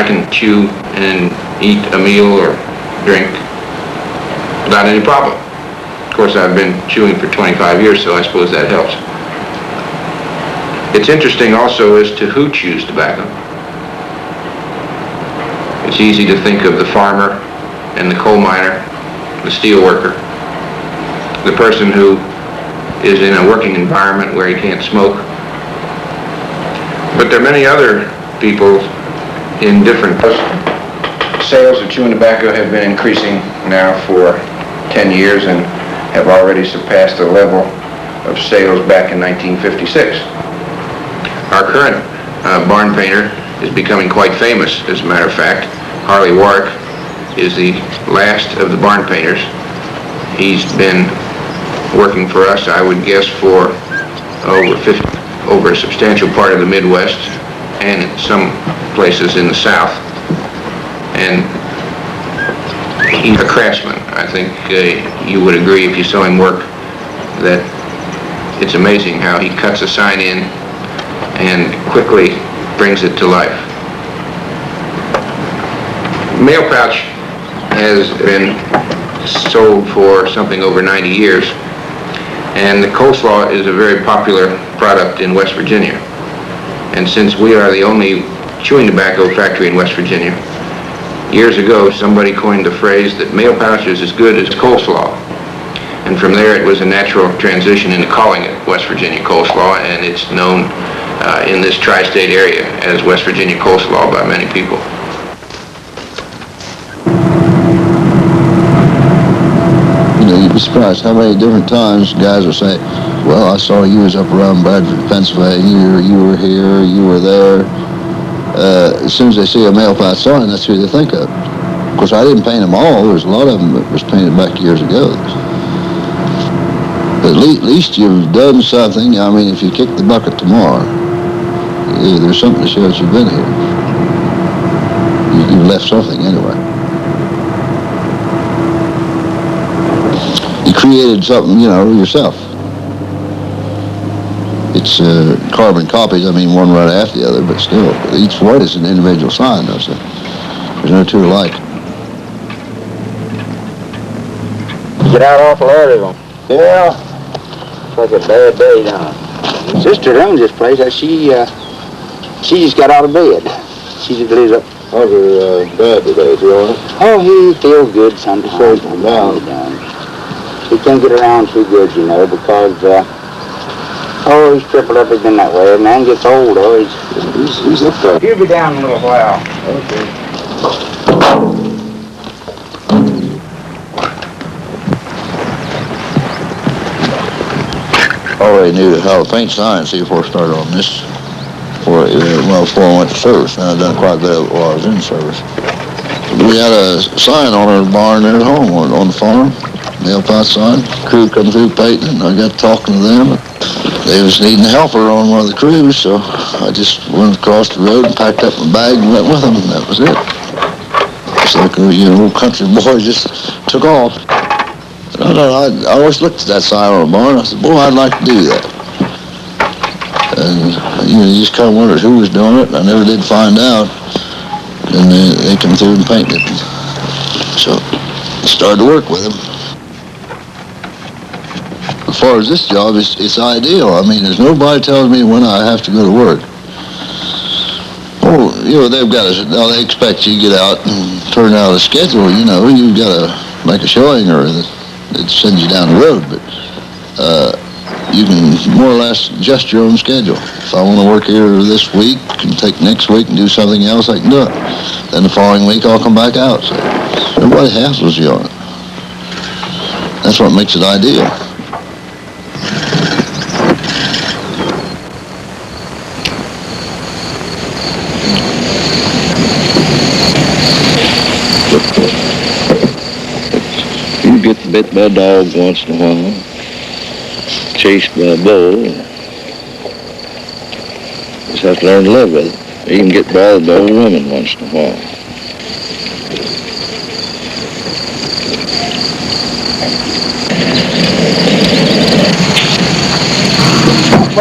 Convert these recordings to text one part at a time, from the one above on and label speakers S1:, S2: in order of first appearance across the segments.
S1: I can chew and eat a meal or drink without any problem. Of course, I've been chewing for 25 years, so I suppose that helps. It's interesting also as to who chews tobacco. It's easy to think of the farmer and the coal miner, the steel worker, the person who is in a working environment where he can't smoke. But there are many other people in different sales of chewing tobacco have been increasing now for 10 years and have already surpassed the level of sales back in 1956. Our current barn painter is becoming quite famous, as a matter of fact. Harley Warwick is the last of the barn painters. He's been working for us, I would guess, for over a substantial part of the Midwest and some places in the South. And he's a craftsman. I think you would agree if you saw him work that it's amazing how he cuts a sign in and quickly brings it to life. Mail pouch has been sold for something over 90 years, and the Coleslaw is a very popular product in West Virginia. And since we are the only chewing tobacco factory in West Virginia, years ago somebody coined the phrase that mail pouch is as good as Coleslaw. And from there it was a natural transition into calling it West Virginia Coleslaw, and it's known in this tri-state area as West Virginia Coleslaw by many people.
S2: You'd be surprised how many different times guys will say, well, I saw you was up around Bradford, Pennsylvania, or you were here, or you were there. As soon as they see a mail pouch sign, that's who they think of. Of course, I didn't paint them all. There's a lot of them that was painted back years ago. But at least you've done something. I mean, if you kick the bucket tomorrow, there's something to show that you've been here. You've left something anyway. You created something, yourself. It's carbon copies, one right after the other, but still, each one is an individual sign, though, so there's no two alike.
S3: Get out awful early, though. Yeah, it's like a bad day now. My sister owns this place. She just got out of bed. She just lives up.
S2: How's her dad today? Is he all right?
S3: Oh, he feels good sometimes. He can't get around too good, because, he's tripled up. He's been that way. As man gets old, he's up there. He'll be down in a little while. Okay.
S2: Already knew how to paint signs before I started on this. Before I went to service. And I've done quite a bit of it while I was in service. We had a sign on our barn there at home on the farm. Mail pouch sign. Crew come through painting, and I got talking to them. They was needing a helper on one of the crews, so I just went across the road and packed up my bag and went with them, and that was it. It's like a old country boy just took off. But I always looked at that sign on the barn. I said, boy, I'd like to do that. And you just kind of wondered who was doing it, and I never did find out. And they come through and painted it. So I started to work with them. As far as this job, it's ideal. There's nobody telling me when I have to go to work. Oh, they expect you to get out and turn out a schedule, you've got to make a showing or it sends you down the road, but you can more or less adjust your own schedule. If I want to work here this week and take next week and do something else, I can do it. Then the following week I'll come back out. So nobody hassles you on it. That's what makes it ideal.
S4: You get bit by a dog once in a while, chased by a bull. Just have to learn to live with it. You can get bothered by a woman once in a while.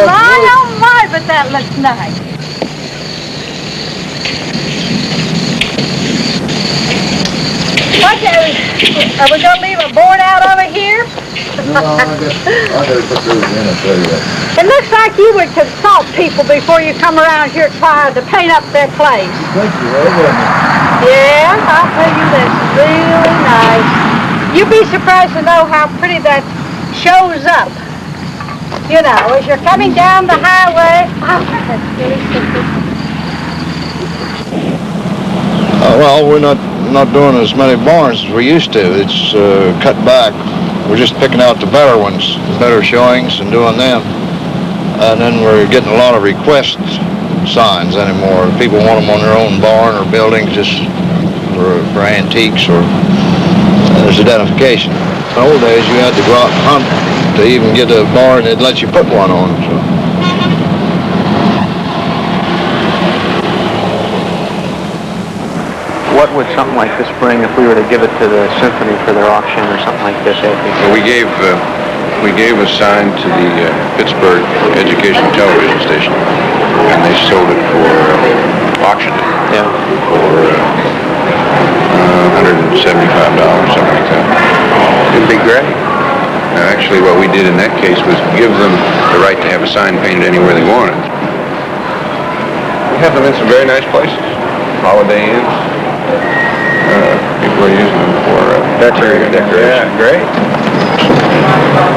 S5: My, oh my, but that looks nice. What, are we gonna leave a board out over here?
S2: No, I gotta put those in and tell you that.
S5: It looks like you would consult people before you come around here trying to paint up their place.
S2: Thank you, wasn't
S5: Yeah, I'll tell you this, really nice. You'd be surprised to know how pretty that shows up. You know, as you're coming down the highway. Oh, that's really simple.
S2: Well, we're not doing as many barns as we used to. It's cut back. We're just picking out the better ones, the better showings, and doing them. And then we're getting a lot of request signs anymore. People want them on their own barn or buildings, just for antiques or as identification. In the old days, you had to go out and hunt to even get a barn that'd let you put one on. So.
S6: What would something like this bring if we were to give it to the symphony for their auction or something like this, Anthony?
S1: Well, we gave a sign to the Pittsburgh Education Television Station, and they sold it for auctioned it for $175, something like that. It'd be great. Now, actually, what we did in that case was give them the right to have a sign painted anywhere they wanted. We have them in some very nice places, Holiday Inns. People are using them for decoration. Yeah, great.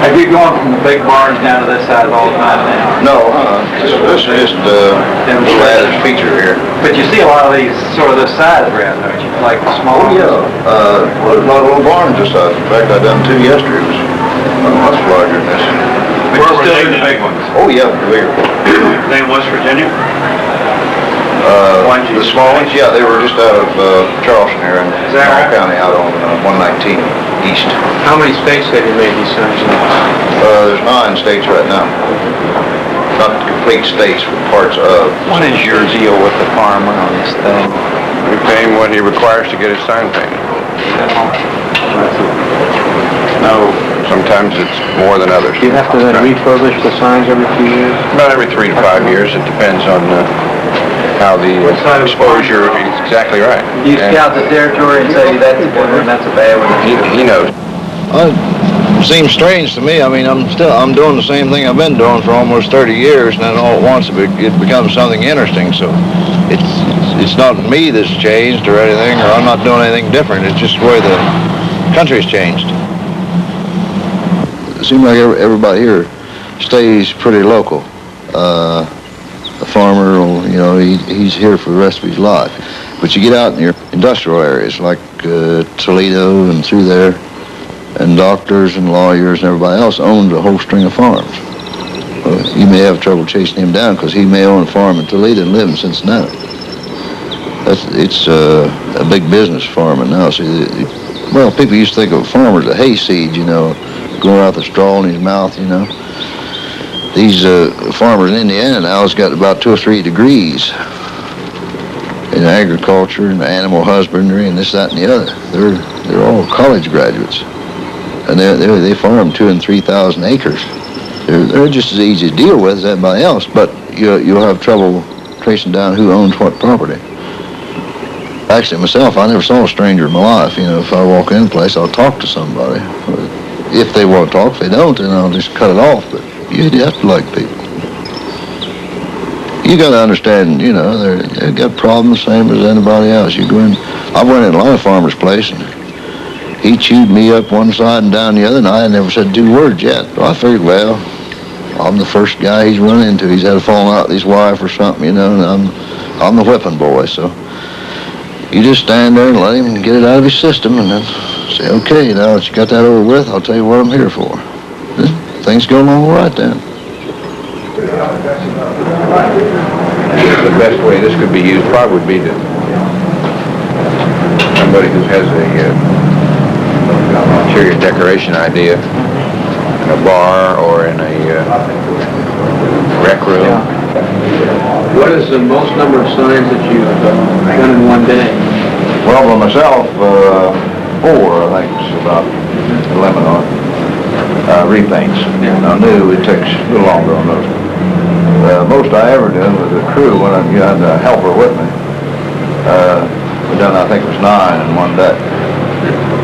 S6: Have you gone from the big barns down to this side all the time now?
S2: No, this is just a little added feature here.
S6: But you see a lot of these sort of this size around, don't you? Like the small
S2: Well, there's a lot of little barns this size. In fact, I done two yesterday. It was much larger than this.
S6: Where were they, the big ones?
S2: Oh, yeah, they're bigger.
S6: They in West Virginia?
S2: The small ones, yeah, they were just out of Charleston here in
S6: that
S2: Monroe
S6: right?
S2: County, out on 119 East.
S6: How many states have you made these signs in?
S2: There's 9 states right now. Not complete states, but parts of.
S6: What is your deal with the farmer on this thing?
S1: We pay him what he requires to get his sign painted.
S6: No.
S1: Sometimes it's more than others.
S6: Do you have to then refurbish the signs every few years?
S1: About every 3 to 5 years. It depends on how the
S6: What side of the
S1: exposure. He's exactly right.
S6: You
S1: And
S6: scout the territory and say that's a good one, that's a bad one.
S1: he knows.
S2: It seems strange to me. I mean, I'm doing the same thing I've been doing for almost 30 years, and then all at once it becomes something interesting. So it's not me that's changed or anything, or I'm not doing anything different. It's just the way the country's changed. It seems like everybody here stays pretty local. A farmer, he's here for the rest of his life. But you get out in your industrial areas like Toledo and through there, and doctors and lawyers and everybody else owns a whole string of farms. You may have trouble chasing him down because he may own a farm in Toledo and live in Cincinnati. It's a big business farming now. See, people used to think of farmers as a hayseed, going out the straw in his mouth, These farmers in Indiana now has got about 2 or 3 degrees in agriculture and animal husbandry and this, that, and the other. They're all college graduates, and they farm 2,000 and 3,000 acres. They're just as easy to deal with as everybody else, but you'll have trouble tracing down who owns what property. Actually, myself, I never saw a stranger in my life. If I walk in a place, I'll talk to somebody. If they want to talk, if they don't, then I'll just cut it off. But you have to like people. You got to understand, they've got problems same as anybody else. You go in, I went in a lot of farmers' place, and he chewed me up one side and down the other, and I never said 2 words yet. So I figured, well, I'm the first guy he's run into. He's had a falling out with his wife or something, and I'm the whipping boy. So you just stand there and let him get it out of his system, and then say, okay, now that you got that over with, I'll tell you what I'm here for. Things go along all right then.
S1: The best way this could be used probably would be to somebody who has a interior decoration idea in a bar or in a rec room.
S6: What is the most number of signs that you've done in one day?
S2: Well, by myself, 4, I think it's about 11 on repaints. Now, new, it takes a little longer on those. Most I ever did was a crew when I had a helper with me. we done, I think it was 9 in one day.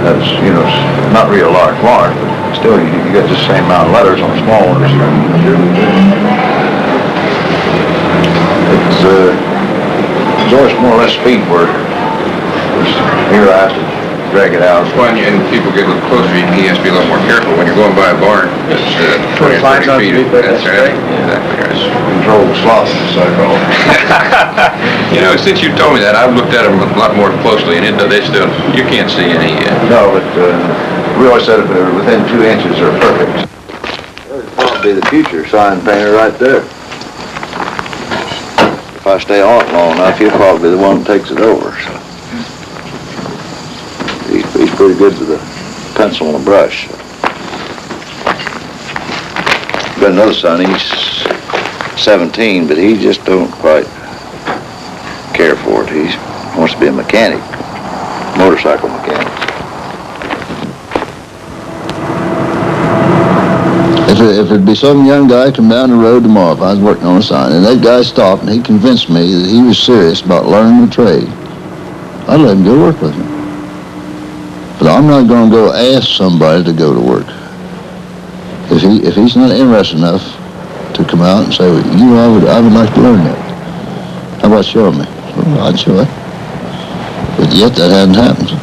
S2: That's, you know, not real large warrant, but still, you get the same amount of letters on small ones. It's always more or less speed work. Here I have to drag it out.
S1: When and people get a little closer, he has to be a little more careful when you're going by a barn. It's 20 or 30 feet. That's right. Exactly right.
S2: Controlled sloth, so I call it.
S1: You know, since you told me that, I've looked at them a lot more closely, and they still, you can't see any.
S2: No, but we always said if they're within 2 inches, they're perfect. That'd probably be the future sign painter right there. If I stay on it long enough, he'll probably be the one that takes it over. So. He's pretty good with a pencil and a brush. Got another son, he's 17, but he just don't quite care for it. He wants to be a mechanic, motorcycle mechanic. If it'd be some young guy come down the road tomorrow, if I was working on a sign, and that guy stopped and he convinced me that he was serious about learning the trade, I'd let him go work with me. But I'm not going to go ask somebody to go to work. If he's not interested enough to come out and say, well, you know, I would like to learn that. How about showing me? Well, I'd show it. But yet that hadn't happened.